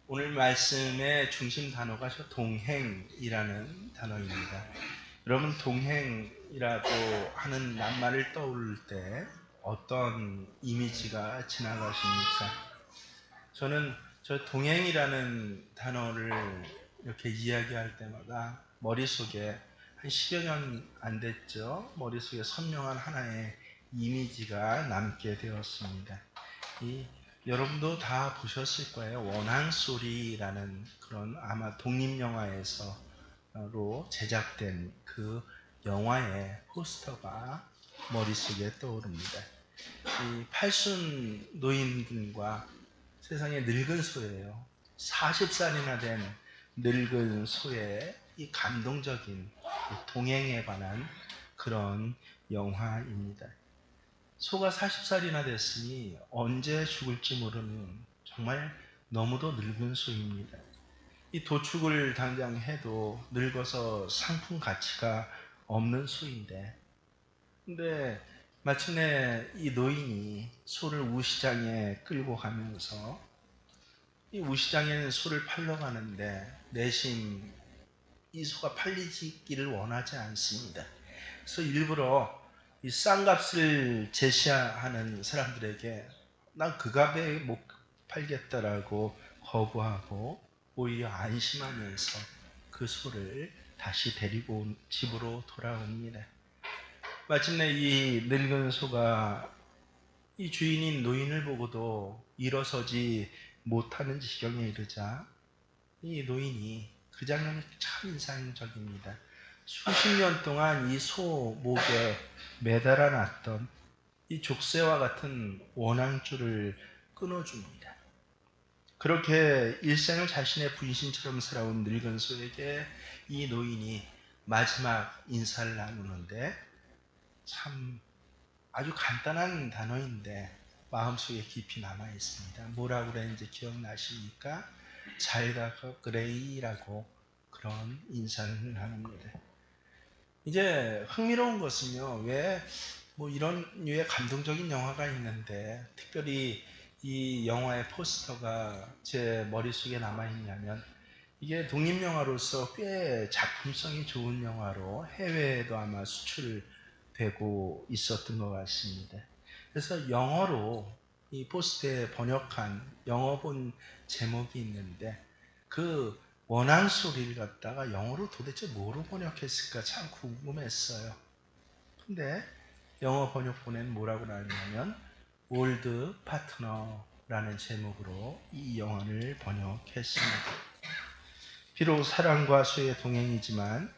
오늘 말씀의 중심 단어가 동행이라는 단어입니다. 여러분, 동행이라고 하는 낱말을 떠올릴 때 어떤 이미지가 지나가십니까? 저는 저 동행이라는 단어를 이렇게 이야기할 때마다 머릿속에 한 10여 년 안 됐죠. 머릿속에 선명한 하나의 이미지가 남게 되었습니다. 여러분도 다 보셨을 거예요. 원앙소리라는 그런 아마 독립영화에서로 제작된 그 영화의 포스터가 머릿속에 떠오릅니다. 이 팔순 노인분과 세상에 늙은 소예요. 40살이나 된 늙은 소의 이 감동적인 동행에 관한 그런 영화입니다. 소가 40살이나 됐으니 언제 죽을지 모르는 정말 너무도 늙은 소입니다. 이 도축을 당장 해도 늙어서 상품 가치가 없는 소인데, 근데 마침내 이 노인이 소를 우시장에 끌고 가면서 이 우시장에는 소를 팔러 가는데 내심 이 소가 팔리기를 원하지 않습니다. 그래서 일부러 이 싼 값을 제시하는 사람들에게 난 그 값에 못 팔겠다라고 거부하고 오히려 안심하면서 그 소를 다시 데리고 집으로 돌아옵니다. 마침내 이 늙은 소가 이 주인인 노인을 보고도 일어서지 못하는 지경에 이르자 이 노인이, 그 장면이 참 인상적입니다. 수십 년 동안 이 소 목에 매달아 놨던 이 족쇄와 같은 원앙줄을 끊어줍니다. 그렇게 일생을 자신의 분신처럼 살아온 늙은 소에게 이 노인이 마지막 인사를 나누는데, 참 아주 간단한 단어인데 마음속에 깊이 남아 있습니다. 뭐라고 그랬는지 기억나십니까? 잘 가고 그레이라고 그런 인사를 나눕니다. 이제 흥미로운 것은요, 왜 뭐 이런 류의 감동적인 영화가 있는데 특별히 이 영화의 포스터가 제 머릿속에 남아있냐면, 이게 독립영화로서 꽤 작품성이 좋은 영화로 해외에도 아마 수출되고 있었던 것 같습니다. 그래서 영어로 이 포스터에 번역한 영어본 제목이 있는데, 그 원앙 소리를 갖다가 영어로 도대체 뭐로 번역했을까 참 궁금했어요. 근데 영어 번역본에는 뭐라고 나왔냐면 올드 파트너라는 제목으로 이 영화를 번역했습니다. 비록 사랑과 수의 동행이지만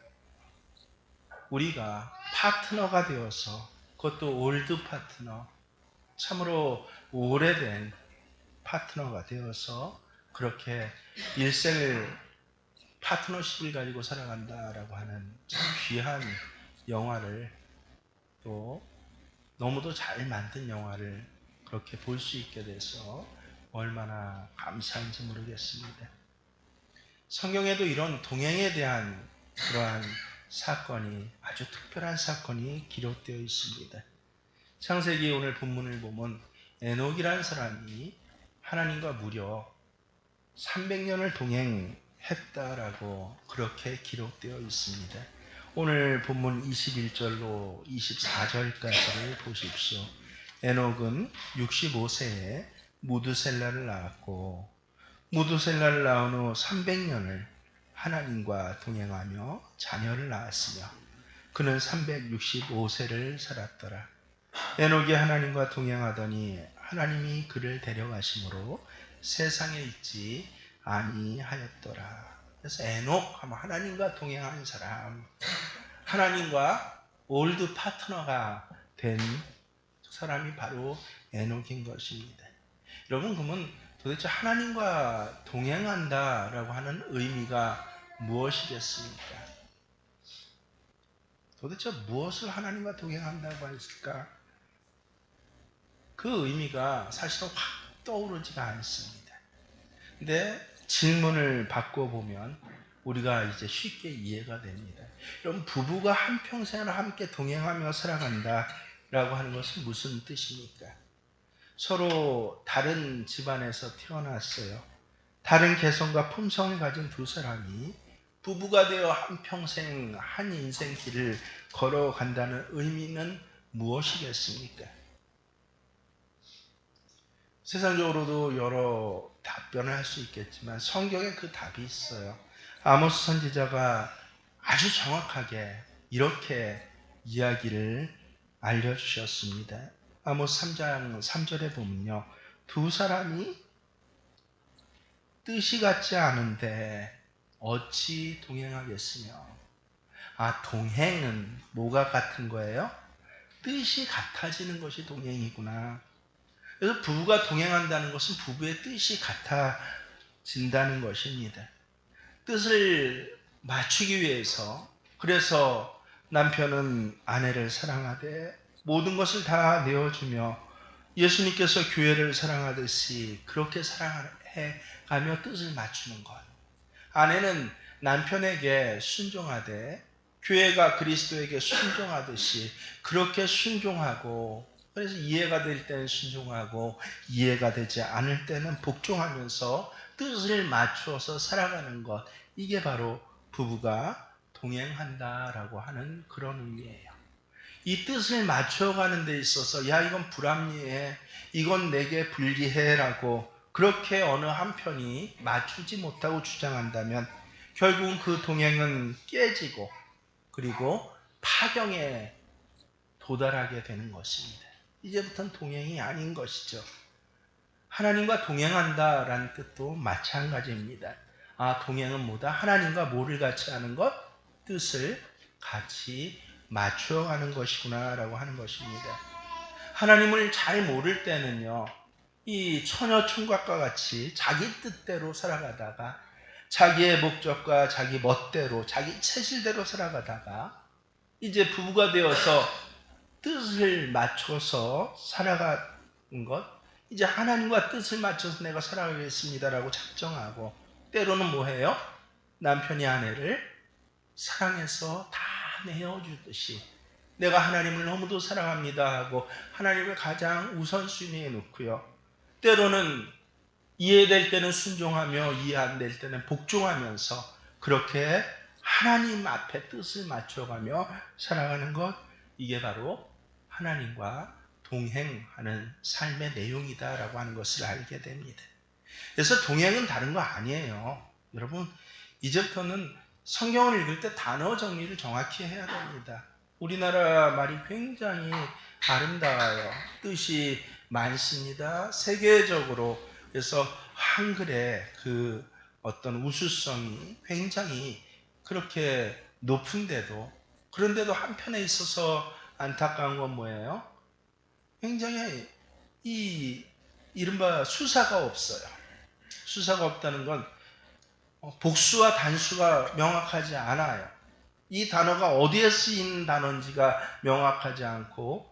우리가 파트너가 되어서, 그것도 올드 파트너, 참으로 오래된 파트너가 되어서 그렇게 일생을 파트너십을 가지고 살아간다라고 하는 참 귀한 영화를, 또 너무도 잘 만든 영화를 그렇게 볼 수 있게 돼서 얼마나 감사한지 모르겠습니다. 성경에도 이런 동행에 대한 그러한 사건이, 아주 특별한 사건이 기록되어 있습니다. 창세기 오늘 본문을 보면 에녹이라는 사람이 하나님과 무려 300년을 동행했다라고 그렇게 기록되어 있습니다. 오늘 본문 21절로 24절까지를 보십시오. 에녹은 65세에 무드셀라를 낳았고, 무드셀라를 낳은 후 300년을 하나님과 동행하며 자녀를 낳았으며 그는 365세를 살았더라. 에녹이 하나님과 동행하더니 하나님이 그를 데려가심으로 세상에 있지 아니하였더라. 그래서 에녹 하면 하나님과 동행하는 사람, 하나님과 올드 파트너가 된 사람이 바로 에녹인 것입니다. 여러분, 그러면 도대체 하나님과 동행한다라고 하는 의미가 무엇이겠습니까? 도대체 무엇을 하나님과 동행한다고 했을까? 그 의미가 사실은 확 떠오르지가 않습니다. 근데 질문을 바꿔보면 우리가 이제 쉽게 이해가 됩니다. 여러분, 부부가 한평생을 함께 동행하며 살아간다라고 하는 것은 무슨 뜻입니까? 서로 다른 집안에서 태어났어요. 다른 개성과 품성을 가진 두 사람이 부부가 되어 한평생 한 인생 길을 걸어간다는 의미는 무엇이겠습니까? 세상적으로도 여러 답변을 할 수 있겠지만 성경에 그 답이 있어요. 아모스 선지자가 아주 정확하게 이렇게 이야기를 알려주셨습니다. 아모스 3장 3절에 보면요. 두 사람이 뜻이 같지 않은데 어찌 동행하겠으며. 동행은 뭐가 같은 거예요? 뜻이 같아지는 것이 동행이구나. 그래서 부부가 동행한다는 것은 부부의 뜻이 같아진다는 것입니다. 뜻을 맞추기 위해서, 그래서 남편은 아내를 사랑하되 모든 것을 다 내어주며 예수님께서 교회를 사랑하듯이 그렇게 사랑해가며 뜻을 맞추는 것. 아내는 남편에게 순종하되 교회가 그리스도에게 순종하듯이 그렇게 순종하고, 그래서 이해가 될 때는 순종하고 이해가 되지 않을 때는 복종하면서 뜻을 맞추어서 살아가는 것, 이게 바로 부부가 동행한다라고 하는 그런 의미예요. 이 뜻을 맞춰가는 데 있어서 이건 불합리해, 이건 내게 불리해라고 그렇게 어느 한편이 맞추지 못하고 주장한다면 결국은 그 동행은 깨지고 그리고 파경에 도달하게 되는 것입니다. 이제부터는 동행이 아닌 것이죠. 하나님과 동행한다라는 뜻도 마찬가지입니다. 동행은 뭐다? 하나님과 뭐를 같이 하는 것? 뜻을 같이 맞추어가는 것이구나 라고 하는 것입니다. 하나님을 잘 모를 때는요, 이 처녀 총각과 같이 자기 뜻대로 살아가다가 자기의 목적과 자기 멋대로 자기 체질대로 살아가다가 이제 부부가 되어서 뜻을 맞춰서 살아가는 것, 이제 하나님과 뜻을 맞춰서 내가 살아가겠습니다라고 작정하고, 때로는 뭐해요? 남편이 아내를 사랑해서 다 내어주듯이 내가 하나님을 너무도 사랑합니다 하고 하나님을 가장 우선순위에 놓고요, 때로는 이해될 때는 순종하며 이해 안 될 때는 복종하면서 그렇게 하나님 앞에 뜻을 맞춰가며 살아가는 것, 이게 바로 하나님과 동행하는 삶의 내용이다라고 하는 것을 알게 됩니다. 그래서 동행은 다른 거 아니에요. 여러분, 이제부터는 성경을 읽을 때 단어 정리를 정확히 해야 됩니다. 우리나라 말이 굉장히 아름다워요. 뜻이 많습니다. 세계적으로. 그래서 한글의 그 어떤 우수성이 굉장히 그렇게 높은데도, 그런데도 한편에 있어서 안타까운 건 뭐예요? 굉장히 이 이른바 수사가 없어요. 수사가 없다는 건 복수와 단수가 명확하지 않아요. 이 단어가 어디에 쓰인 단어인지가 명확하지 않고,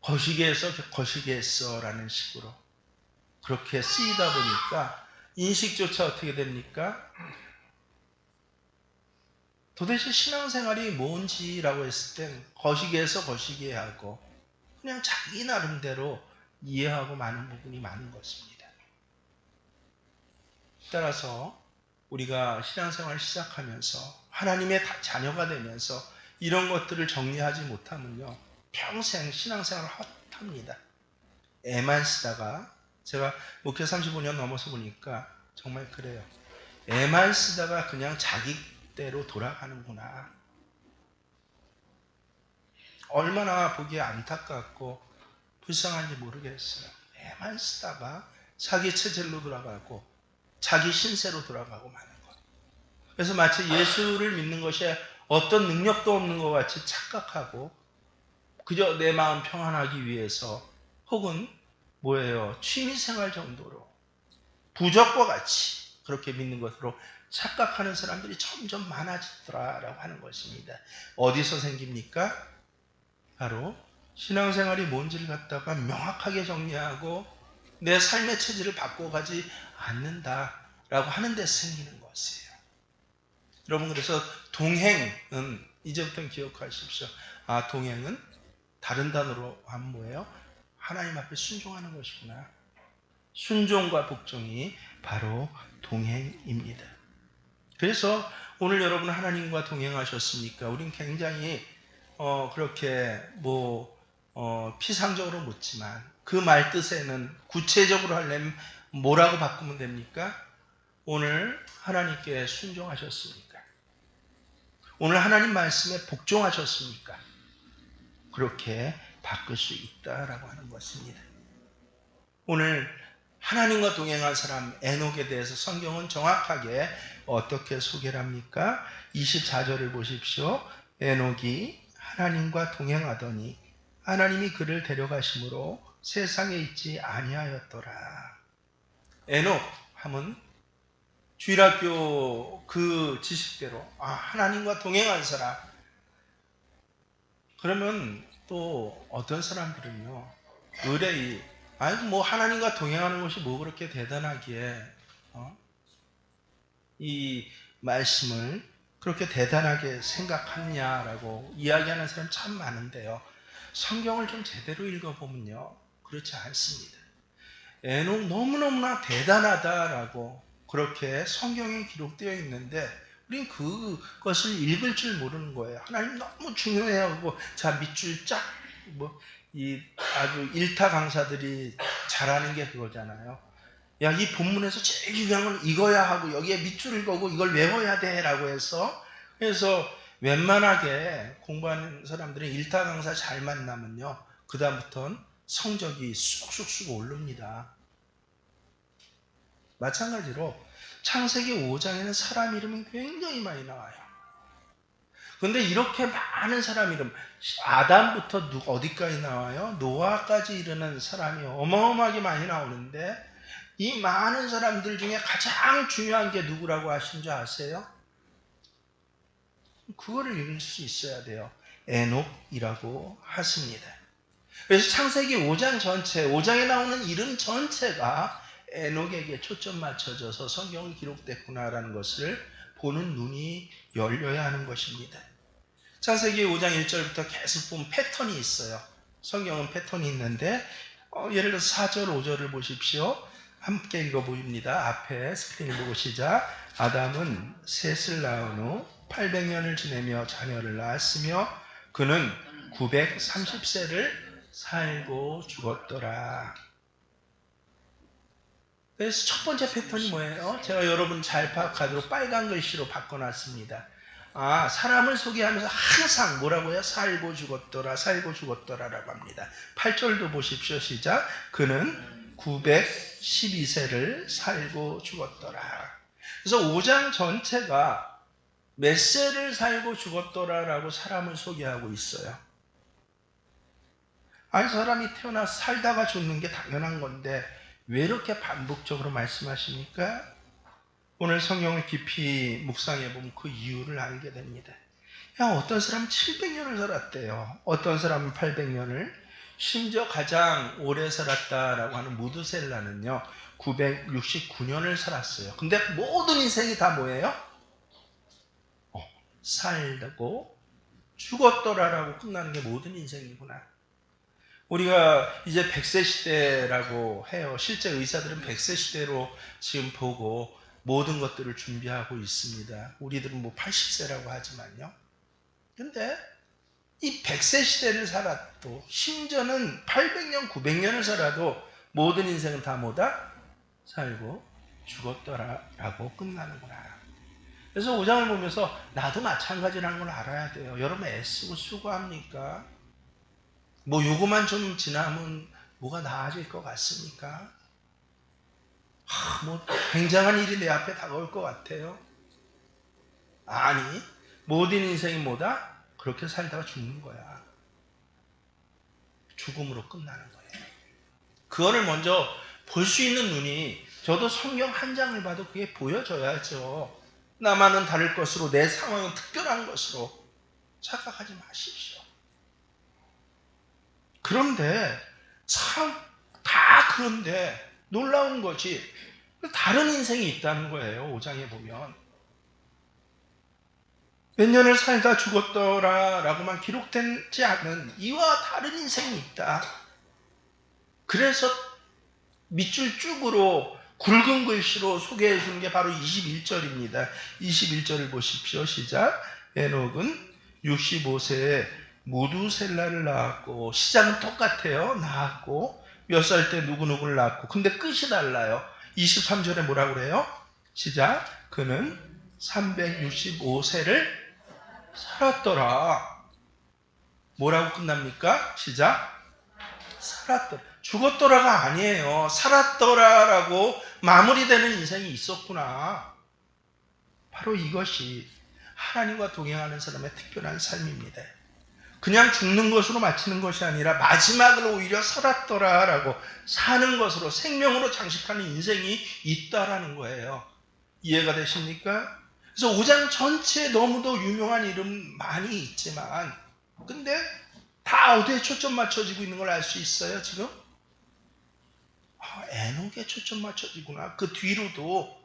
거시기에서 거시기했어라는 식으로 그렇게 쓰이다 보니까 인식조차 어떻게 됩니까? 도대체 신앙생활이 뭔지라고 했을 땐 거시기에서 거시기하고 그냥 자기 나름대로 이해하고 많은 부분이 많은 것입니다. 따라서 우리가 신앙생활을 시작하면서 하나님의 자녀가 되면서 이런 것들을 정리하지 못하면요, 평생 신앙생활을 헛합니다. 애만 쓰다가, 제가 목회 35년 넘어서 보니까 정말 그래요. 애만 쓰다가 그냥 자기대로 돌아가는구나. 얼마나 보기에 안타깝고 불쌍한지 모르겠어요. 애만 쓰다가 자기 체질로 돌아가고 자기 신세로 돌아가고 마는 것. 그래서 마치 예수를 믿는 것이 어떤 능력도 없는 것 같이 착각하고 그저 내 마음 평안하기 위해서, 혹은 뭐예요? 취미생활 정도로 부적과 같이 그렇게 믿는 것으로 착각하는 사람들이 점점 많아지더라라고 하는 것입니다. 어디서 생깁니까? 바로 신앙생활이 뭔지를 갖다가 명확하게 정리하고 내 삶의 체질을 바꿔가지 않는다라고 하는 데서 생기는 것이에요. 여러분, 그래서 동행은 이제부터 기억하십시오. 동행은 다른 단어로 하면 뭐예요? 하나님 앞에 순종하는 것이구나. 순종과 복종이 바로 동행입니다. 그래서 오늘 여러분 하나님과 동행하셨습니까? 우린 굉장히 그렇게 피상적으로 묻지만 그 말 뜻에는 구체적으로 하려면 뭐라고 바꾸면 됩니까? 오늘 하나님께 순종하셨습니까? 오늘 하나님 말씀에 복종하셨습니까? 그렇게 바꿀 수 있다라고 하는 것입니다. 오늘 하나님과 동행한 사람 에녹에 대해서 성경은 정확하게 어떻게 소개를 합니까? 24절을 보십시오. 에녹이 하나님과 동행하더니 하나님이 그를 데려가심으로 세상에 있지 아니하였더라. 에녹 하면 주일학교 그 지식대로 하나님과 동행한 사람. 그러면 또 어떤 사람들은요, 의뢰이 하나님과 동행하는 것이 뭐 그렇게 대단하기에 이 말씀을 그렇게 대단하게 생각하냐라고 이야기하는 사람 참 많은데요. 성경을 좀 제대로 읽어보면요, 그렇지 않습니다. 에녹 너무너무나 대단하다라고 그렇게 성경에 기록되어 있는데 우린 그것을 읽을 줄 모르는 거예요. 하나님 너무 중요해하고 밑줄 쫙 아주 일타 강사들이 잘하는 게 그거잖아요. 야, 이 본문에서 제일 중요한 건 이거야 하고 여기에 밑줄을 그고 이걸 외워야 돼 라고 해서 그래서 웬만하게 공부하는 사람들은 일타 강사 잘 만나면요, 그 다음부터는 성적이 쑥쑥쑥 오릅니다. 마찬가지로 창세기 5장에는 사람 이름이 굉장히 많이 나와요. 그런데 이렇게 많은 사람 이름, 아담부터 어디까지 나와요? 노아까지 이르는 사람이 어마어마하게 많이 나오는데 이 많은 사람들 중에 가장 중요한 게 누구라고 하신 줄 아세요? 그거를 읽을 수 있어야 돼요. 에녹이라고 하십니다. 그래서 창세기 5장 전체, 5장에 나오는 이름 전체가 에녹에게 초점 맞춰져서 성경이 기록됐구나라는 것을 보는 눈이 열려야 하는 것입니다. 창세기 5장 1절부터 계속 보면 패턴이 있어요. 성경은 패턴이 있는데 예를 들어서 4절, 5절을 보십시오. 함께 읽어보입니다. 앞에 스크린 보고 시작. 아담은 셋을 낳은 후 800년을 지내며 자녀를 낳았으며 그는 930세를 살고 죽었더라. 그래서 첫 번째 패턴이 뭐예요? 제가 여러분 잘 파악하도록 빨간 글씨로 바꿔놨습니다. 사람을 소개하면서 항상 뭐라고요? 살고 죽었더라, 살고 죽었더라라고 합니다. 8절도 보십시오. 시작. 그는 912세를 살고 죽었더라. 그래서 5장 전체가 몇 세를 살고 죽었더라라고 사람을 소개하고 있어요. 사람이 태어나서 살다가 죽는 게 당연한 건데 왜 이렇게 반복적으로 말씀하십니까? 오늘 성경을 깊이 묵상해 보면 그 이유를 알게 됩니다. 어떤 사람은 700년을 살았대요. 어떤 사람은 800년을, 심지어 가장 오래 살았다라고 하는 무드셀라는요 969년을 살았어요. 근데 모든 인생이 다 뭐예요? 살고 죽었더라라고 끝나는 게 모든 인생이구나. 우리가 이제 100세 시대라고 해요. 실제 의사들은 100세 시대로 지금 보고 모든 것들을 준비하고 있습니다. 우리들은 80세라고 하지만요. 근데 이 100세 시대를 살아도 심지어는 800년, 900년을 살아도 모든 인생은 다 뭐다? 살고 죽었더라라고 끝나는구나. 그래서 5장을 보면서 나도 마찬가지라는 걸 알아야 돼요. 여러분 애쓰고 수고합니까? 요거만 좀 지나면 뭐가 나아질 것 같습니까? 굉장한 일이 내 앞에 다가올 것 같아요. 아니, 모든 인생이 뭐다? 그렇게 살다가 죽는 거야. 죽음으로 끝나는 거예요. 그거를 먼저 볼 수 있는 눈이, 저도 성경 한 장을 봐도 그게 보여져야죠. 나만은 다를 것으로, 내 상황은 특별한 것으로 착각하지 마십시오. 그런데 그런데 놀라운 것이 다른 인생이 있다는 거예요. 5장에 보면 몇 년을 살다 죽었더라라고만 기록되지 않은 이와 다른 인생이 있다. 그래서 밑줄 쭉으로 굵은 글씨로 소개해 주는 게 바로 21절입니다. 21절을 보십시오. 시작. 에녹은 65세에 무두셀라를 낳았고, 시작은 똑같아요. 낳았고, 몇 살 때 누구누구를 낳았고, 근데 끝이 달라요. 23절에 뭐라고 그래요? 시작. 그는 365세를 살았더라. 뭐라고 끝납니까? 시작. 살았더라. 죽었더라가 아니에요. 살았더라라고 마무리되는 인생이 있었구나. 바로 이것이 하나님과 동행하는 사람의 특별한 삶입니다. 그냥 죽는 것으로 마치는 것이 아니라 마지막을 오히려 살았더라라고 사는 것으로, 생명으로 장식하는 인생이 있다라는 거예요. 이해가 되십니까? 그래서 5장 전체에 너무도 유명한 이름 많이 있지만, 근데 다 어디에 초점 맞춰지고 있는 걸 알 수 있어요, 지금? 에녹에 초점 맞춰지구나. 그 뒤로도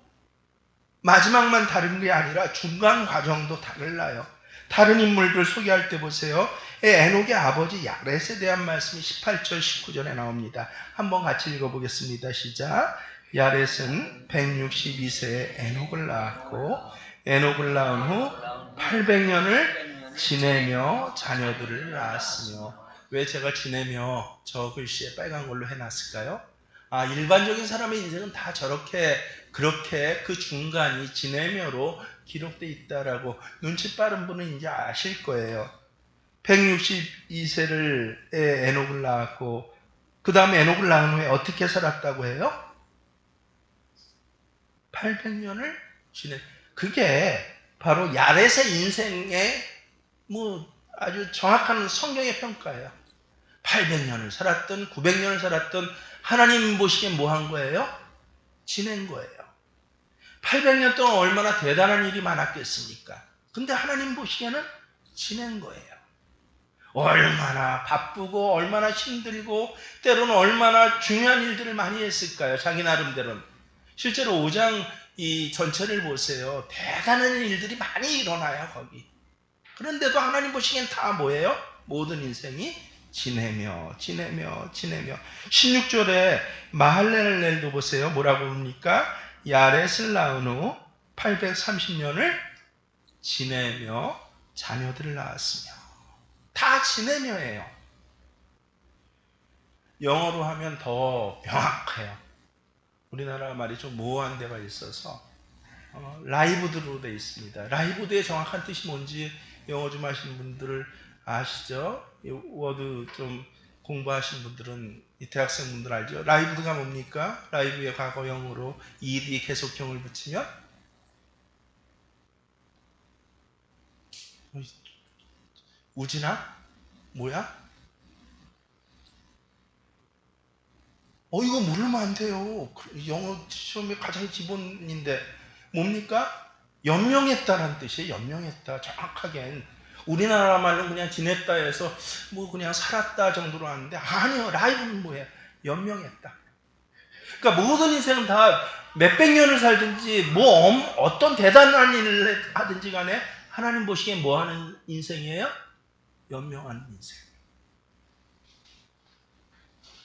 마지막만 다른 게 아니라 중간 과정도 달라요. 다른 인물들 소개할 때 보세요. 에녹의 아버지 야렛에 대한 말씀이 18절, 19절에 나옵니다. 한번 같이 읽어보겠습니다. 시작. 야렛은 162세에 에녹을 낳았고, 에녹을 낳은 후 800년을 지내며 자녀들을 낳았으며. 왜 제가 지내며 저 글씨에 빨간 걸로 해놨을까요? 일반적인 사람의 인생은 다 그렇게 그 중간이 지내며로 기록되어 있다라고 눈치 빠른 분은 이제 아실 거예요. 162세를 에녹을 낳았고, 그 다음에 에녹을 낳은 후에 어떻게 살았다고 해요? 800년을 그게 바로 야렛의 인생의 아주 정확한 성경의 평가예요. 800년을 살았든 900년을 살았든 하나님 보시기엔 뭐 한 거예요? 지낸 거예요. 800년 동안 얼마나 대단한 일이 많았겠습니까? 근데 하나님 보시기에는 지낸 거예요. 얼마나 바쁘고 얼마나 힘들고 때로는 얼마나 중요한 일들을 많이 했을까요? 자기 나름대로는. 실제로 5장 이 전체를 보세요. 대단한 일들이 많이 일어나요, 거기. 그런데도 하나님 보시기엔 다 뭐예요? 모든 인생이 지내며 16절에 마할렐렐도 보세요. 뭐라고 합니까? 야렛을 낳은 후 830년을 지내며 자녀들을 낳았으며. 다 지내며예요. 영어로 하면 더 명확해요. 우리나라 말이 좀 모호한 데가 있어서 라이브드로 되어 있습니다. 라이브드의 정확한 뜻이 뭔지 영어 좀 하시는 분들 아시죠? 이 워드 좀 공부하신 분들은, 이 대학생분들 알죠? 라이브드가 뭡니까? 라이브의 과거형으로 ed 계속형을 붙이면 우진아? 뭐야? 이거 모르면 안 돼요. 영어 시험의 가장 기본인데 뭡니까? 연명했다라는 뜻이에요. 연명했다. 정확하게는 우리나라 말로 그냥 지냈다 해서 그냥 살았다 정도로 하는데, 아니요. 라이브는 뭐예요? 연명했다. 그러니까 모든 인생은 다 몇백 년을 살든지 어떤 대단한 일을 하든지 간에 하나님 보시기에 뭐 하는 인생이에요? 연명하는 인생.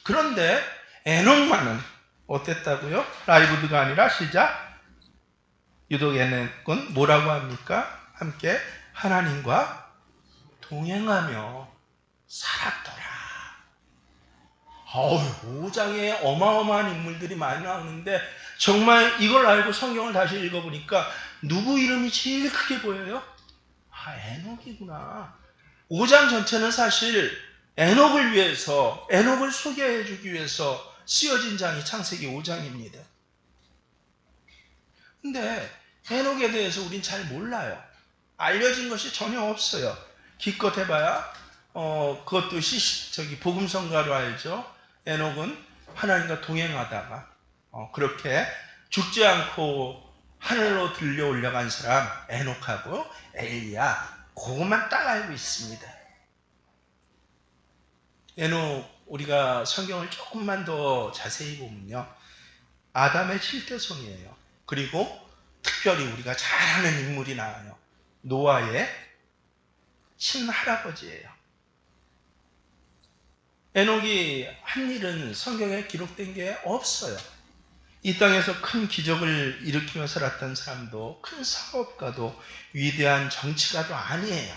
그런데 에녹만은 어땠다고요? 라이브드가 아니라 시작. 유독 에녹은 뭐라고 합니까? 함께 하나님과 동행하며 살았더라. 5장에 어마어마한 인물들이 많이 나오는데, 정말 이걸 알고 성경을 다시 읽어보니까 누구 이름이 제일 크게 보여요? 에녹이구나. 5장 전체는 사실 에녹을 위해서, 에녹을 소개해주기 위해서 쓰여진 장이 창세기 5장입니다. 근데 에녹에 대해서 우린 잘 몰라요. 알려진 것이 전혀 없어요. 기껏 해봐야 그것도 복음성가로 알죠. 에녹은 하나님과 동행하다가 그렇게 죽지 않고 하늘로 들려 올라간 사람 에녹하고 엘리야, 그것만 딱 알고 있습니다. 에녹, 우리가 성경을 조금만 더 자세히 보면요, 아담의 7대손이에요. 그리고 특별히 우리가 잘 아는 인물이 나와요. 노아의 친할아버지예요. 에녹이 한 일은 성경에 기록된 게 없어요. 이 땅에서 큰 기적을 일으키며 살았던 사람도, 큰 사업가도, 위대한 정치가도 아니에요.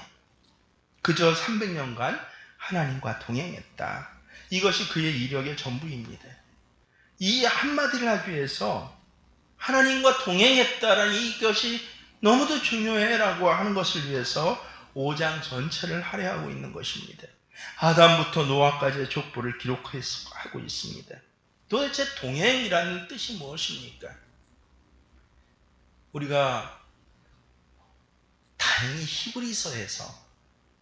그저 300년간 하나님과 동행했다. 이것이 그의 이력의 전부입니다. 이 한마디를 하기 위해서 하나님과 동행했다라는 이것이 너무도 중요해라고 하는 것을 위해서 5장 전체를 할애하고 있는 것입니다. 아담부터 노아까지의 족보를 기록하고 있습니다. 도대체 동행이라는 뜻이 무엇입니까? 우리가 다행히 히브리서에서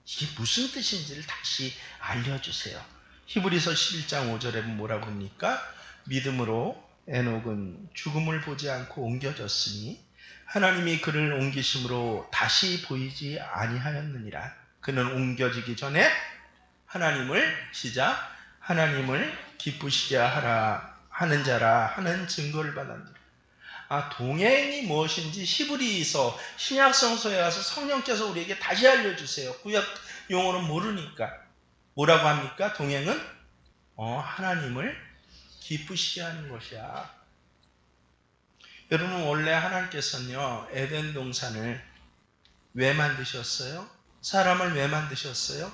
이게 무슨 뜻인지를 다시 알려주세요. 히브리서 11장 5절에 뭐라고 합니까? 믿음으로 에녹은 죽음을 보지 않고 옮겨졌으니 하나님이 그를 옮기심으로 다시 보이지 아니하였느니라. 그는 옮겨지기 전에 하나님을 기쁘시게 하라 하는 자라 하는 증거를 받았느니라. 동행이 무엇인지 히브리서 신약성서에 와서 성령께서 우리에게 다시 알려주세요. 구약 용어는 모르니까. 뭐라고 합니까? 동행은 하나님을 기쁘시게 하는 것이야. 여러분, 원래 하나님께서는요, 에덴 동산을 왜 만드셨어요? 사람을 왜 만드셨어요?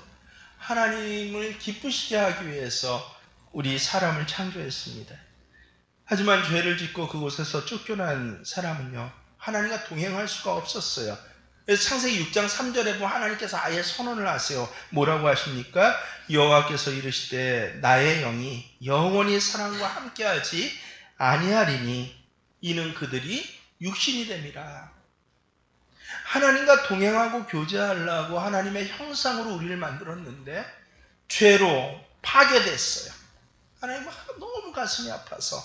하나님을 기쁘시게 하기 위해서 우리 사람을 창조했습니다. 하지만 죄를 짓고 그곳에서 쫓겨난 사람은요, 하나님과 동행할 수가 없었어요. 그래서 창세기 6장 3절에 보면 하나님께서 아예 선언을 하세요. 뭐라고 하십니까? 여호와께서 이르시되 나의 영이 영원히 사람과 함께하지 아니하리니 이는 그들이 육신이 됨이라. 하나님과 동행하고 교제하려고 하나님의 형상으로 우리를 만들었는데 죄로 파괴됐어요. 하나님 너무 가슴이 아파서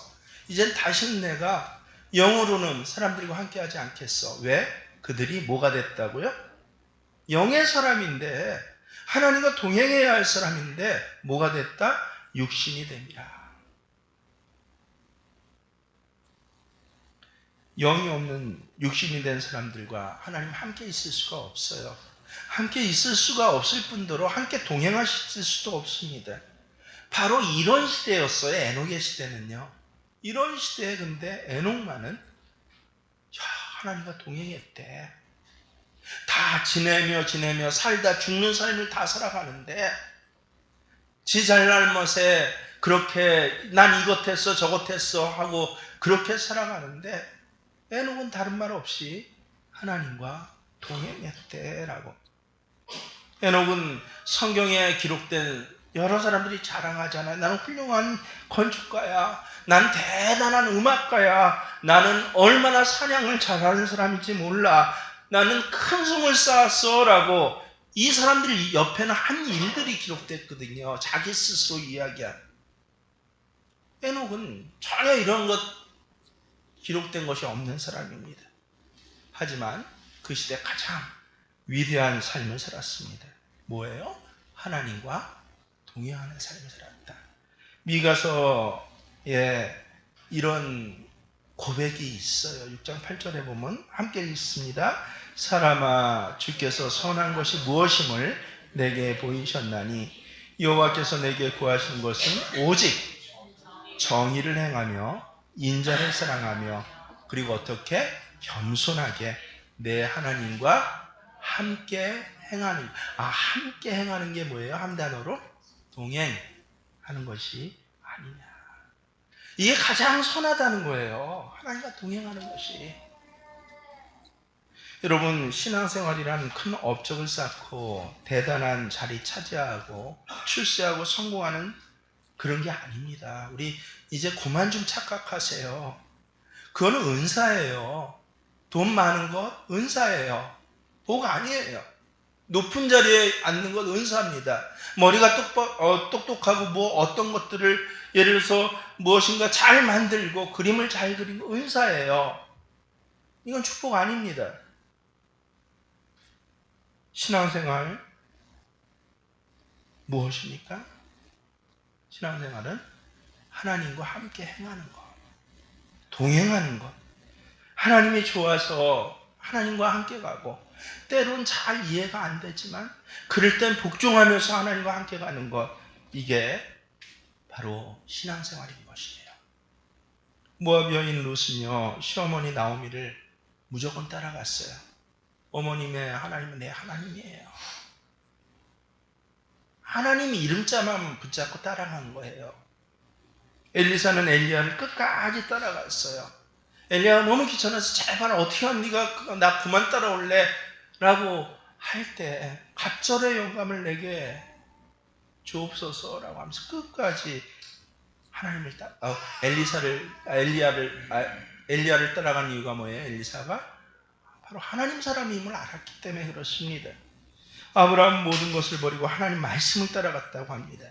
이젠 다시는 내가 영으로는 사람들과 함께하지 않겠어. 왜? 그들이 뭐가 됐다고요? 영의 사람인데, 하나님과 동행해야 할 사람인데 뭐가 됐다? 육신이 됩니다. 영이 없는 육신이 된 사람들과 하나님 함께 있을 수가 없어요. 함께 있을 수가 없을 뿐더러 함께 동행하실 수도 없습니다. 바로 이런 시대였어요. 에녹의 시대는요. 이런 시대에 근데 에녹만은 하나님과 동행했대. 다 지내며 살다 죽는 삶을 다 살아가는데 지 잘날 멋에 그렇게 난 이것 했어 저것 했어 하고 그렇게 살아가는데 에녹은 다른 말 없이 하나님과 동행했대라고. 에녹은 성경에 기록된 여러 사람들이 자랑하잖아요. 나는 훌륭한 건축가야. 난 대단한 음악가야. 나는 얼마나 사냥을 잘하는 사람인지 몰라. 나는 큰 성을 쌓았어 라고 이 사람들 옆에는 한 일들이 기록됐거든요. 자기 스스로 이야기한. 에녹은 전혀 이런 것 기록된 것이 없는 사람입니다. 하지만 그 시대 가장 위대한 삶을 살았습니다. 뭐예요? 하나님과 동행하는 삶을 살았다. 미가서에 이런 고백이 있어요. 6장 8절에 보면 함께 읽습니다. 사람아, 주께서 선한 것이 무엇임을 내게 보이셨나니 여호와께서 내게 구하신 것은 오직 정의를 행하며 인자를 사랑하며 그리고 어떻게 겸손하게 내 하나님과 함께 행하는. 함께 행하는 게 뭐예요? 한 단어로 동행하는 것이 아니냐. 이게 가장 선하다는 거예요. 하나님과 동행하는 것이. 여러분, 신앙생활이란 큰 업적을 쌓고 대단한 자리 차지하고 출세하고 성공하는 그런 게 아닙니다. 우리 이제 그만 좀 착각하세요. 그거는 은사예요. 돈 많은 것 은사예요. 복 아니에요. 높은 자리에 앉는 것 은사입니다. 머리가 똑똑하고 뭐 어떤 것들을 예를 들어서 무엇인가 잘 만들고 그림을 잘 그린 거 은사예요. 이건 축복 아닙니다. 신앙생활 무엇입니까? 신앙생활은 하나님과 함께 행하는 것, 동행하는 것. 하나님이 좋아서 하나님과 함께 가고 때론 잘 이해가 안 되지만 그럴 땐 복종하면서 하나님과 함께 가는 것. 이게 바로 신앙생활인 것이에요. 모압 여인 룻은요, 시어머니 나오미를 무조건 따라갔어요. 어머님의 하나님은 내 하나님이에요. 하나님 이름자만 붙잡고 따라간 거예요. 엘리사는 엘리야를 끝까지 따라갔어요. 엘리야가 너무 귀찮아서 제발 어떻게 하면 네가 나 그만 따라올래? 라고 할 때 갑절의 영감을 내게 주옵소서라고 하면서 끝까지 하나님을 엘리야를 따라간 이유가 뭐예요? 엘리사가 바로 하나님 사람임을 알았기 때문에 그렇습니다. 아브라함은 모든 것을 버리고 하나님 말씀을 따라갔다고 합니다.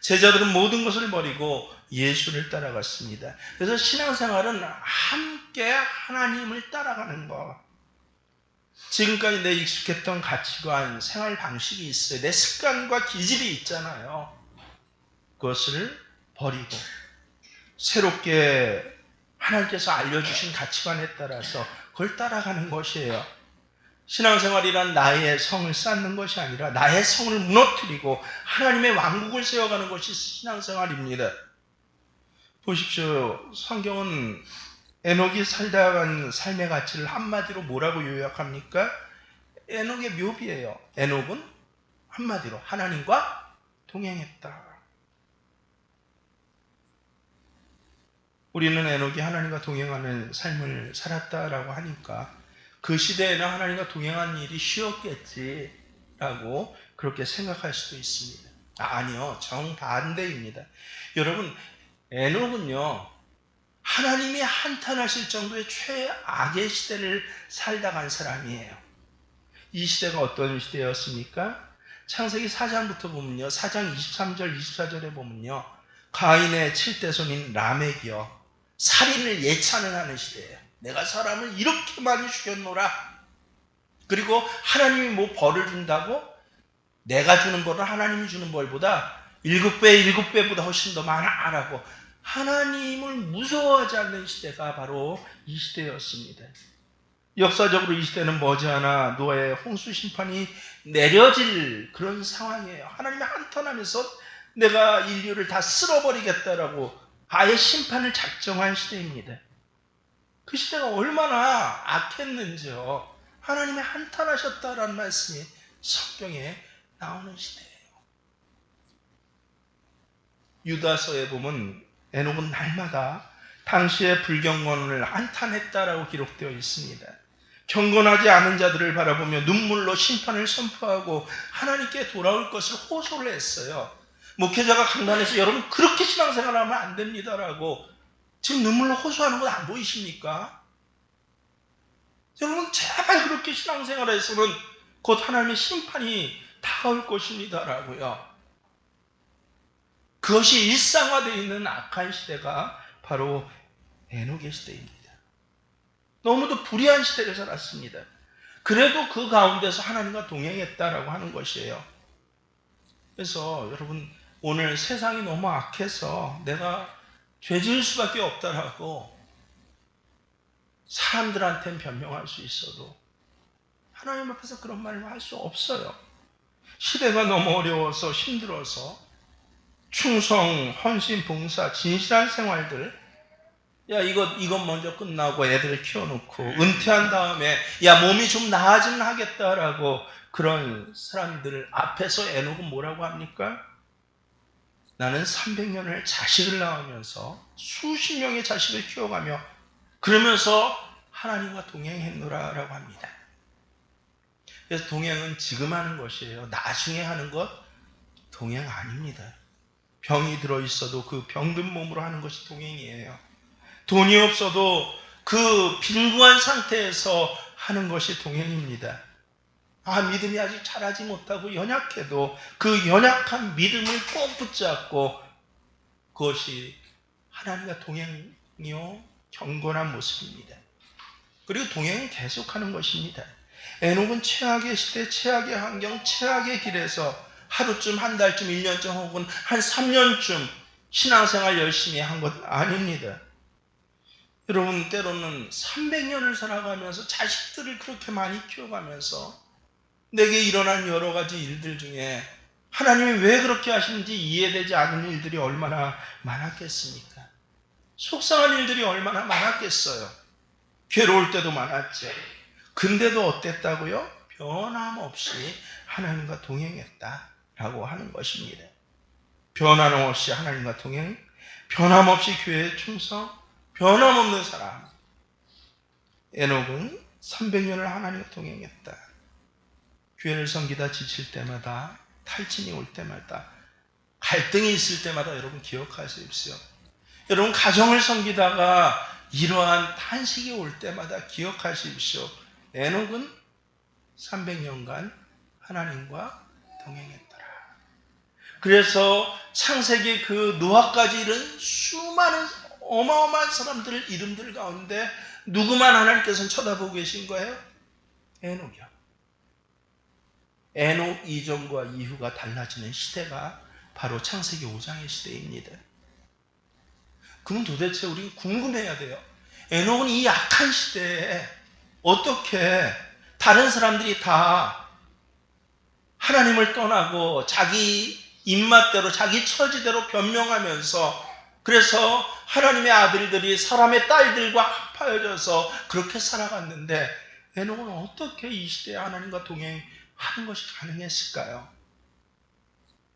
제자들은 모든 것을 버리고 예수를 따라갔습니다. 그래서 신앙생활은 함께 하나님을 따라가는 것. 지금까지 내 익숙했던 가치관, 생활 방식이 있어요. 내 습관과 기질이 있잖아요. 그것을 버리고 새롭게 하나님께서 알려주신 가치관에 따라서 그걸 따라가는 것이에요. 신앙생활이란 나의 성을 쌓는 것이 아니라 나의 성을 무너뜨리고 하나님의 왕국을 세워가는 것이 신앙생활입니다. 보십시오. 성경은 에녹이 살다간 삶의 가치를 한마디로 뭐라고 요약합니까? 에녹의 묘비예요. 에녹은 한마디로 하나님과 동행했다. 우리는 에녹이 하나님과 동행하는 삶을 살았다라고 하니까 그 시대에는 하나님과 동행한 일이 쉬웠겠지라고 그렇게 생각할 수도 있습니다. 아니요, 정반대입니다. 여러분, 에녹은요, 하나님이 한탄하실 정도의 최악의 시대를 살다 간 사람이에요. 이 시대가 어떤 시대였습니까? 창세기 4장부터 보면요, 4장 23절, 24절에 보면요, 가인의 7대 손인 라멕이요, 살인을 예찬을 하는 시대예요. 내가 사람을 이렇게 많이 죽였노라. 그리고 하나님이 뭐 벌을 준다고? 내가 주는 벌은 하나님이 주는 벌보다 7배, 7배보다 훨씬 더 많아라고 하나님을 무서워하지 않는 시대가 바로 이 시대였습니다. 역사적으로 이 시대는 머지않아 노아의 홍수 심판이 내려질 그런 상황이에요. 하나님이 한탄하면서 내가 인류를 다 쓸어버리겠다라고 아예 심판을 작정한 시대입니다. 그 시대가 얼마나 악했는지요. 하나님이 한탄하셨다라는 말씀이 성경에 나오는 시대예요. 유다서에 보면 에녹은 날마다 당시의 불경건을 한탄했다라고 기록되어 있습니다. 경건하지 않은 자들을 바라보며 눈물로 심판을 선포하고 하나님께 돌아올 것을 호소를 했어요. 목회자가 강단에서 여러분 그렇게 신앙생활하면 안 됩니다라고 지금 눈물로 호소하는 것 안 보이십니까? 여러분 제발 그렇게 신앙생활에서는 곧 하나님의 심판이 다가올 것입니다라고요. 그것이 일상화되어 있는 악한 시대가 바로 에녹의 시대입니다. 너무도 불의한 시대를 살았습니다. 그래도 그 가운데서 하나님과 동행했다라고 하는 것이에요. 그래서 여러분 오늘 세상이 너무 악해서 내가 죄 지을 수밖에 없다라고 사람들한테는 변명할 수 있어도 하나님 앞에서 그런 말을 할 수 없어요. 시대가 너무 어려워서 힘들어서 충성, 헌신, 봉사, 진실한 생활들 야 이것 먼저 끝나고 애들 키워놓고 은퇴한 다음에 야 몸이 좀 나아지면 하겠다라고 그런 사람들 앞에서 에녹은 뭐라고 합니까? 나는 300년을 자식을 낳으면서 수십 명의 자식을 키워가며 그러면서 하나님과 동행했노라라고 합니다. 그래서 동행은 지금 하는 것이에요. 나중에 하는 것 동행 아닙니다. 병이 들어있어도 그 병든 몸으로 하는 것이 동행이에요. 돈이 없어도 그 빈궁한 상태에서 하는 것이 동행입니다. 믿음이 아직 자라지 못하고 연약해도 그 연약한 믿음을 꼭 붙잡고 그것이 하나님과 동행이요 경건한 모습입니다. 그리고 동행은 계속하는 것입니다. 에녹은 최악의 시대, 최악의 환경, 최악의 길에서 하루쯤, 한 달쯤, 1년쯤 혹은 한 3년쯤 신앙생활 열심히 한 것 아닙니다. 여러분 때로는 300년을 살아가면서 자식들을 그렇게 많이 키워가면서 내게 일어난 여러 가지 일들 중에 하나님이 왜 그렇게 하시는지 이해되지 않는 일들이 얼마나 많았겠습니까? 속상한 일들이 얼마나 많았겠어요. 괴로울 때도 많았죠. 근데도 어땠다고요? 변함없이 하나님과 동행했다라고 하는 것입니다. 변함없이 하나님과 동행, 변함없이 교회에 충성, 변함없는 사람. 에녹은 300년을 하나님과 동행했다. 교회를 섬기다 지칠 때마다, 탈진이 올 때마다, 갈등이 있을 때마다 여러분 기억하십시오. 여러분 가정을 섬기다가 이러한 탄식이 올 때마다 기억하십시오. 에녹은 300년간 하나님과 동행했더라. 그래서 창세기 그 노아까지 이런 수많은 어마어마한 사람들 이름들 가운데 누구만 하나님께서는 쳐다보고 계신 거예요? 에녹이요. 에녹 이전과 이후가 달라지는 시대가 바로 창세기 5장의 시대입니다. 그럼 도대체 우리는 궁금해야 돼요. 에녹은 이 약한 시대에 어떻게 다른 사람들이 다 하나님을 떠나고 자기 입맛대로 자기 처지대로 변명하면서 그래서 하나님의 아들들이 사람의 딸들과 합하여져서 그렇게 살아갔는데 에녹은 어떻게 이 시대에 하나님과 동행하는 것이 가능했을까요?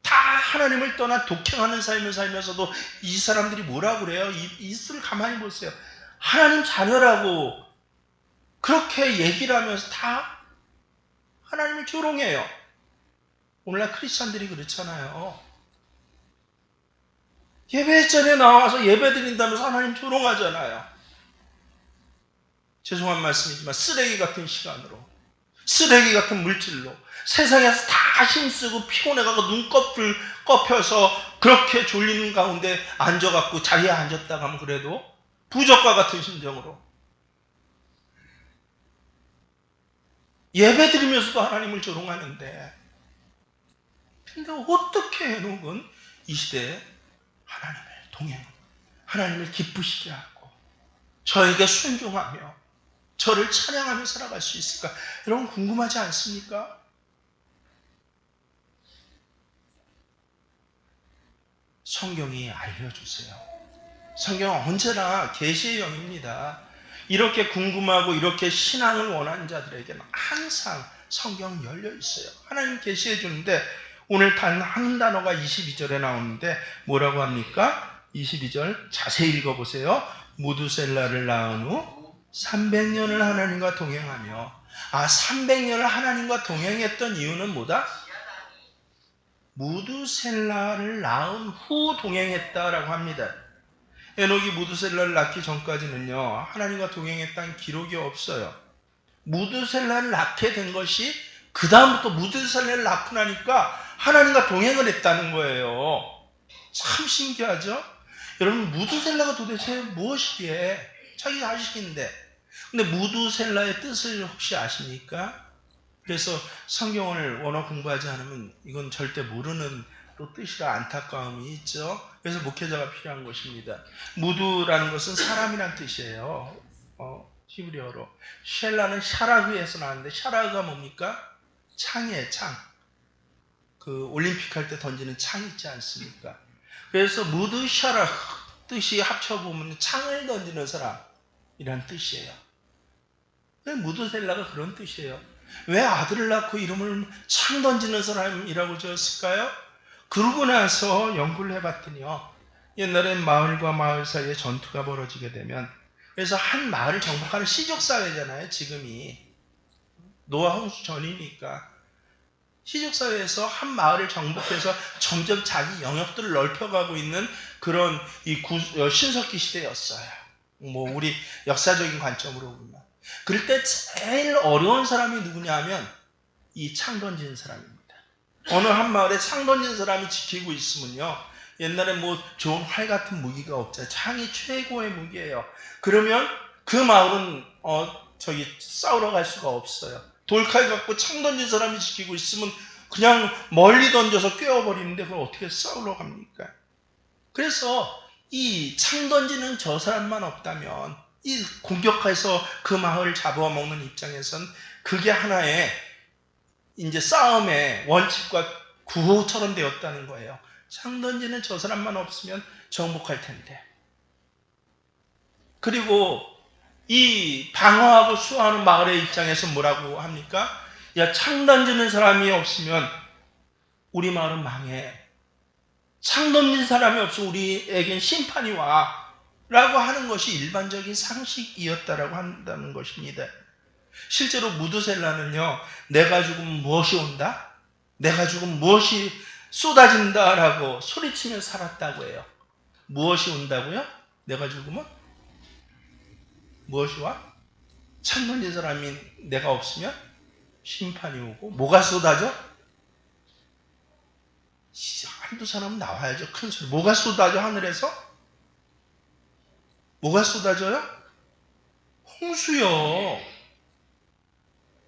다 하나님을 떠나 독행하는 삶을 살면서도 이 사람들이 뭐라고 그래요? 이슬을 가만히 보세요. 하나님 자녀라고 그렇게 얘기를 하면서 다 하나님을 조롱해요. 오늘날 크리스찬들이 그렇잖아요. 예배전에 나와서 예배 드린다면서 하나님 조롱하잖아요. 죄송한 말씀이지만 쓰레기 같은 시간으로, 쓰레기 같은 물질로 세상에서 다 힘쓰고 피곤해가고 눈꺼풀 꺾여서 그렇게 졸리는 가운데 앉아갖고 자리에 앉았다가 하면 그래도 부적과 같은 심정으로 예배 드리면서도 하나님을 조롱하는데 근데 어떻게 에녹은 이 시대에 하나님을 동행, 하나님을 기쁘시게 하고 저에게 순종하며 저를 찬양하며 살아갈 수 있을까? 여러분 궁금하지 않습니까? 성경이 알려주세요. 성경은 언제나 계시의 영입니다. 이렇게 궁금하고 이렇게 신앙을 원하는 자들에게는 항상 성경은 열려 있어요. 하나님 계시해 주는데 오늘 단 한 단어가 22절에 나오는데 뭐라고 합니까? 22절 자세히 읽어보세요. 무두셀라를 낳은 후 300년을 하나님과 동행하며 300년을 하나님과 동행했던 이유는 뭐다? 무두셀라를 낳은 후 동행했다라고 합니다. 에녹이 무두셀라를 낳기 전까지는요 하나님과 동행했다는 기록이 없어요. 무두셀라를 낳게 된 것이 그 다음부터 무두셀라를 낳고 나니까 하나님과 동행을 했다는 거예요. 참 신기하죠? 여러분 무두셀라가 도대체 무엇이기에 자기 자식인데 근데 무두셀라의 뜻을 혹시 아십니까? 그래서 성경을 원어 공부하지 않으면 이건 절대 모르는 또 뜻이라 안타까움이 있죠. 그래서 목회자가 필요한 것입니다. 무두라는 것은 사람이란 뜻이에요. 히브리어로. 쉘라는 샤라그에서 나왔는데 샤라그가 뭡니까? 창이에요. 창. 그 올림픽 할 때 던지는 창 있지 않습니까? 그래서 무두 샤라 뜻이 합쳐보면 창을 던지는 사람이란 뜻이에요. 무두셀라가 그런 뜻이에요. 왜 아들을 낳고 이름을 창 던지는 사람이라고 지었을까요? 그러고 나서 연구를 해봤더니요. 옛날엔 마을과 마을 사이에 전투가 벌어지게 되면 그래서 한 마을을 정복하는 시족사회잖아요. 지금이. 노아 홍수 전이니까. 시족사회에서 한 마을을 정복해서 점점 자기 영역들을 넓혀가고 있는 그런 신석기 시대였어요. 우리 역사적인 관점으로 보면. 그럴 때 제일 어려운 사람이 누구냐 하면 이 창 던지는 사람입니다. 어느 한 마을에 창 던지는 사람이 지키고 있으면요. 옛날에 좋은 활 같은 무기가 없잖아요. 창이 최고의 무기예요. 그러면 그 마을은 싸우러 갈 수가 없어요. 돌칼 갖고 창 던진 사람이 지키고 있으면 그냥 멀리 던져서 꿰어버리는데 그걸 어떻게 싸우러 갑니까? 그래서 이 창 던지는 저 사람만 없다면 이 공격해서 그 마을을 잡아먹는 입장에선 그게 하나의 이제 싸움의 원칙과 구호처럼 되었다는 거예요. 창 던지는 저 사람만 없으면 정복할 텐데. 그리고 이 방어하고 수호하는 마을의 입장에서 뭐라고 합니까? 야, 창 던지는 사람이 없으면 우리 마을은 망해. 창 던진 사람이 없으면 우리에겐 심판이 와. 라고 하는 것이 일반적인 상식이었다라고 한다는 것입니다. 실제로 무드셀라는요, 내가 죽으면 무엇이 온다? 내가 죽으면 무엇이 쏟아진다라고 소리치며 살았다고 해요. 무엇이 온다고요? 내가 죽으면? 무엇이 와? 창 던진 사람이 내가 없으면 심판이 오고, 뭐가 쏟아져? 한두 사람은 나와야죠. 큰 소리. 뭐가 쏟아져 하늘에서? 뭐가 쏟아져요? 홍수요.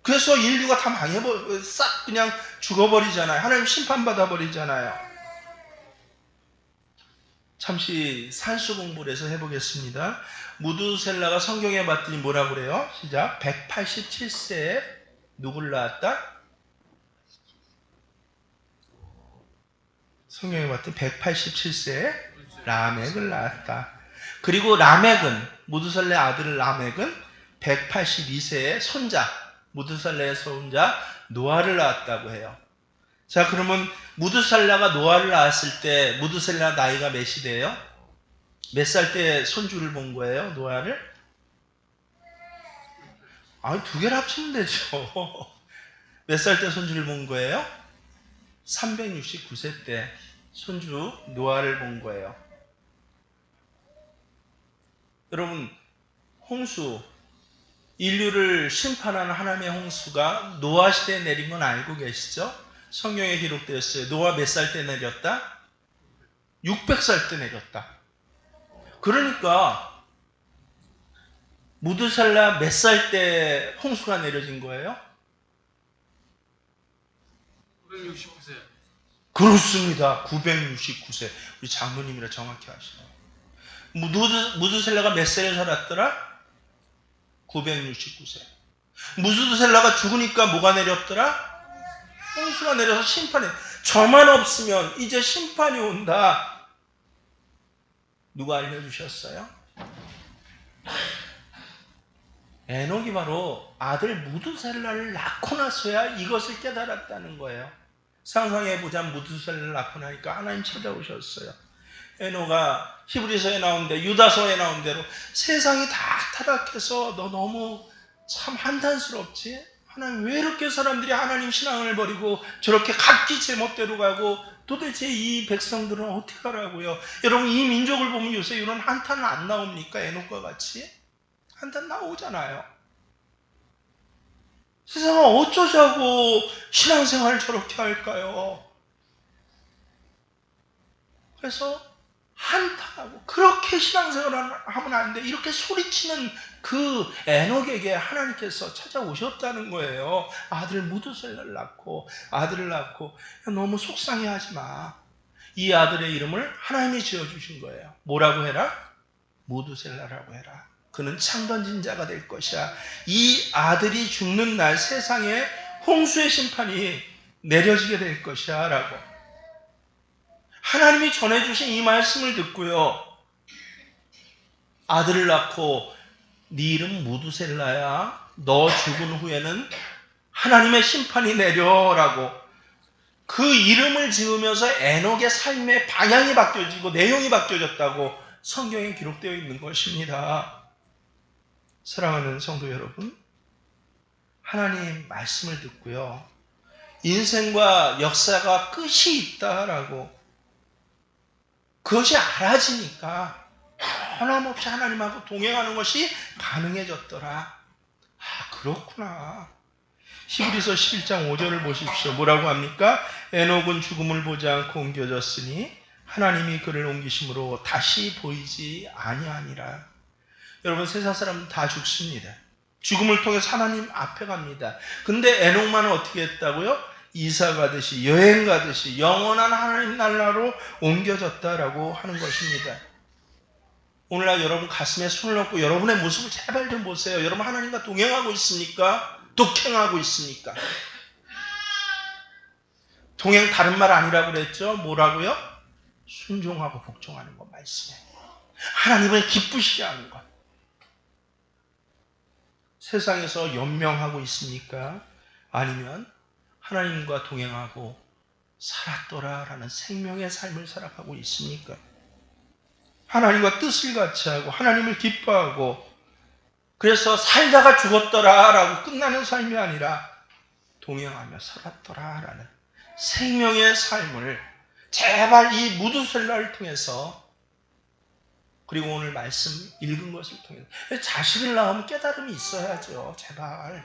그래서 인류가 다 싹 그냥 죽어버리잖아요. 하나님 심판받아 버리잖아요. 잠시 산수 공부를 해서 해보겠습니다. 무드셀라가 성경에 봤더니 뭐라고 그래요? 시작. 187세에 누구를 낳았다? 성경에 봤더니 187세에 라멕을 낳았다. 그리고 라멕은, 무드셀라의 아들 라멕은 182세에 손자, 무드셀라의 손자 노아를 낳았다고 해요. 자, 그러면 무드셀라가 노아를 낳았을 때 무드셀라 나이가 몇이 돼요? 몇 살 때 손주를 본 거예요? 노아를? 아니, 두 개를 합치면 되죠. 몇 살 때 손주를 본 거예요? 369세 때 손주 노아를 본 거예요. 여러분, 홍수, 인류를 심판하는 하나님의 홍수가 노아 시대에 내린 건 알고 계시죠? 성경에 기록되었어요. 노아 몇 살 때 내렸다? 600살 때 내렸다. 그러니까 무드셀라 몇 살 때 홍수가 내려진 거예요? 969세. 그렇습니다. 969세. 우리 장모님이라 정확히 아시네요. 무드셀라가 몇 세를 살았더라? 969세. 무드셀라가 죽으니까 뭐가 내렸더라? 홍수가 내려서 심판이. 저만 없으면 이제 심판이 온다. 누가 알려주셨어요? 에녹이 바로 아들 무드셀라를 낳고 나서야 이것을 깨달았다는 거예요. 상상해보자. 무드셀라를 낳고 나니까 하나님 찾아오셨어요. 에녹아, 히브리서에 나온 대로, 유다서에 나온 대로 세상이 다 타락해서 너 너무 참 한탄스럽지? 하나님, 왜 이렇게 사람들이 하나님 신앙을 버리고 저렇게 각기 제멋대로 가고 도대체 이 백성들은 어떻게 하라고요? 여러분, 이 민족을 보면 요새 이런 한탄은 안 나옵니까? 에녹과 같이? 한탄 나오잖아요. 세상은 어쩌자고 신앙생활을 저렇게 할까요? 그래서 한탄하고 그렇게 신앙생활을 하면 안 돼. 이렇게 소리치는 그 에녹에게 하나님께서 찾아오셨다는 거예요. 아들 무드셀라를 낳고, 아들을 낳고. 너무 속상해하지 마. 이 아들의 이름을 하나님이 지어주신 거예요. 뭐라고 해라? 무드셀라라고 해라. 그는 창 던진 자가 될 것이야. 이 아들이 죽는 날 세상에 홍수의 심판이 내려지게 될 것이야 라고 하나님이 전해주신 이 말씀을 듣고요, 아들을 낳고 네 이름 무드셀라야. 너 죽은 후에는 하나님의 심판이 내려라고 그 이름을 지으면서 에녹의 삶의 방향이 바뀌어지고 내용이 바뀌어졌다고 성경에 기록되어 있는 것입니다. 사랑하는 성도 여러분, 하나님 말씀을 듣고요, 인생과 역사가 끝이 있다라고 그것이 알아지니까 변함없이 하나님하고 동행하는 것이 가능해졌더라. 아, 그렇구나. 히브리서 11장 5절을 보십시오. 뭐라고 합니까? 에녹은 죽음을 보지 않고 옮겨졌으니 하나님이 그를 옮기심으로 다시 보이지 아니하니라. 여러분, 세상 사람은 다 죽습니다. 죽음을 통해서 하나님 앞에 갑니다. 근데 에녹만은 어떻게 했다고요? 이사 가듯이, 여행 가듯이 영원한 하나님 나라로 옮겨졌다라고 하는 것입니다. 오늘날 여러분 가슴에 손을 얹고 여러분의 모습을 제발 좀 보세요. 여러분 하나님과 동행하고 있습니까? 독행하고 있습니까? 동행 다른 말 아니라고 그랬죠? 뭐라고요? 순종하고 복종하는 것, 말씀에. 하나님을 기쁘시게 하는 것. 세상에서 연명하고 있습니까? 아니면 하나님과 동행하고 살았더라라는 생명의 삶을 살아가고 있습니까? 하나님과 뜻을 같이 하고 하나님을 기뻐하고 그래서 살다가 죽었더라라고 끝나는 삶이 아니라 동행하며 살았더라라는 생명의 삶을 제발 이 무드셀라를 통해서 그리고 오늘 말씀 읽은 것을 통해서 자식을 낳으면 깨달음이 있어야죠. 제발.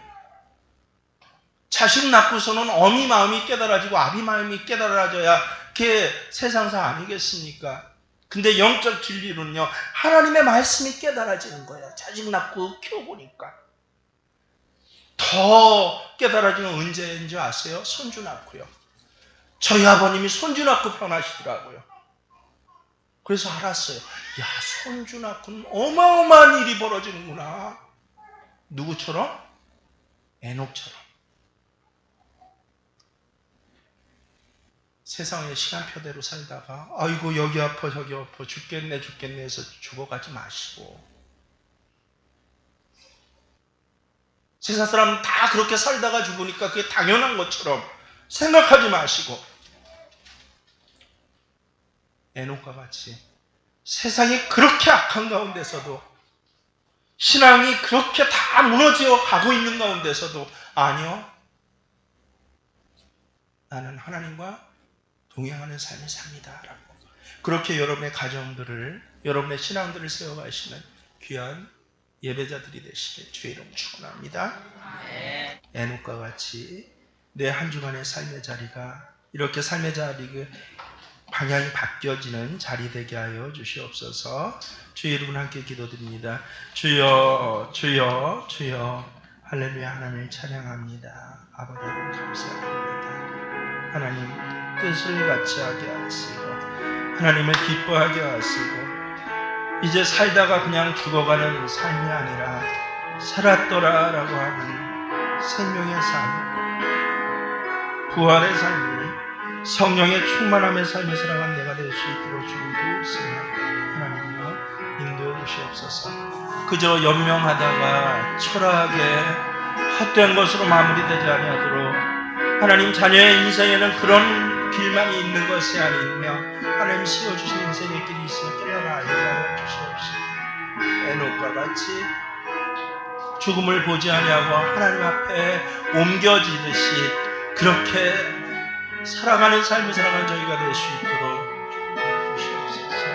자식 낳고서는 어미 마음이 깨달아지고 아비 마음이 깨달아져야 그게 세상사 아니겠습니까? 근데 영적 진리로는요, 하나님의 말씀이 깨달아지는 거예요. 자식 낳고 키워보니까. 더 깨달아지는 언제인지 아세요? 손주 낳고요. 저희 아버님이 손주 낳고 변하시더라고요. 그래서 알았어요. 야, 손주 낳고는 어마어마한 일이 벌어지는구나. 누구처럼? 에녹처럼. 세상의 시간표대로 살다가 아이고 여기 아파 저기 아파 죽겠네 해서 죽어가지 마시고, 세상 사람 다 그렇게 살다가 죽으니까 그게 당연한 것처럼 생각하지 마시고, 에녹과 같이 세상이 그렇게 악한 가운데서도, 신앙이 그렇게 다 무너져 가고 있는 가운데서도, 아니요, 나는 하나님과 동행하는 삶을 삽니다 라고, 그렇게 여러분의 가정들을, 여러분의 신앙들을 세워가시는 귀한 예배자들이 되시길 주의 이름 축원합니다. 에녹과 같이 내 한 주간의 삶의 자리가 이렇게 삶의 자리가 방향이 바뀌어지는 자리 되게 하여 주시옵소서. 주의 이름은 함께 기도드립니다. 주여 주여 주여. 할렐루야. 하나님을 찬양합니다. 아버지 감사드립니다. 하나님 뜻을 같이 하게 하시고 하나님을 기뻐하게 하시고, 이제 살다가 그냥 죽어가는 삶이 아니라 살았더라라고 하는 생명의 삶, 부활의 삶을, 성령의 충만함의 삶을 살아가는 내가 될 수 있도록 주님 도우시며 하나님이여 인도해 주시옵소서. 그저 연명하다가 초라하게 헛된 것으로 마무리되지 아니하도록 하나님 자녀의 인생에는 그런 길만이 있는 것이 아니며 하나님 씌워주신 인생의 길이 있으며 깨달아 알게 하여 주시옵소서. 에녹과 같이 죽음을 보지 아니하고 하나님 앞에 옮겨지듯이 그렇게 살아가는 삶을 살아가는 저희가 될 수 있도록 주시옵소서.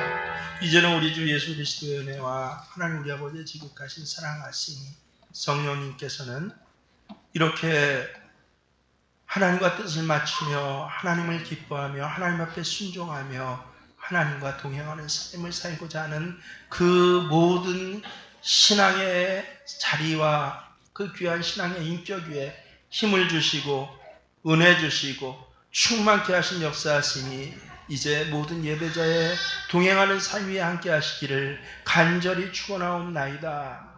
이제는 우리 주 예수 그리스도의 은혜와 하나님 우리 아버지의 지극하신 사랑하심이 성령님께서는 이렇게 하나님과 뜻을 맞추며 하나님을 기뻐하며 하나님 앞에 순종하며 하나님과 동행하는 삶을 살고자 하는 그 모든 신앙의 자리와 그 귀한 신앙의 인격 위에 힘을 주시고 은혜 주시고 충만케 하신 역사하심이 이제 모든 예배자의 동행하는 삶 위에 함께 하시기를 간절히 축원하옵나이다.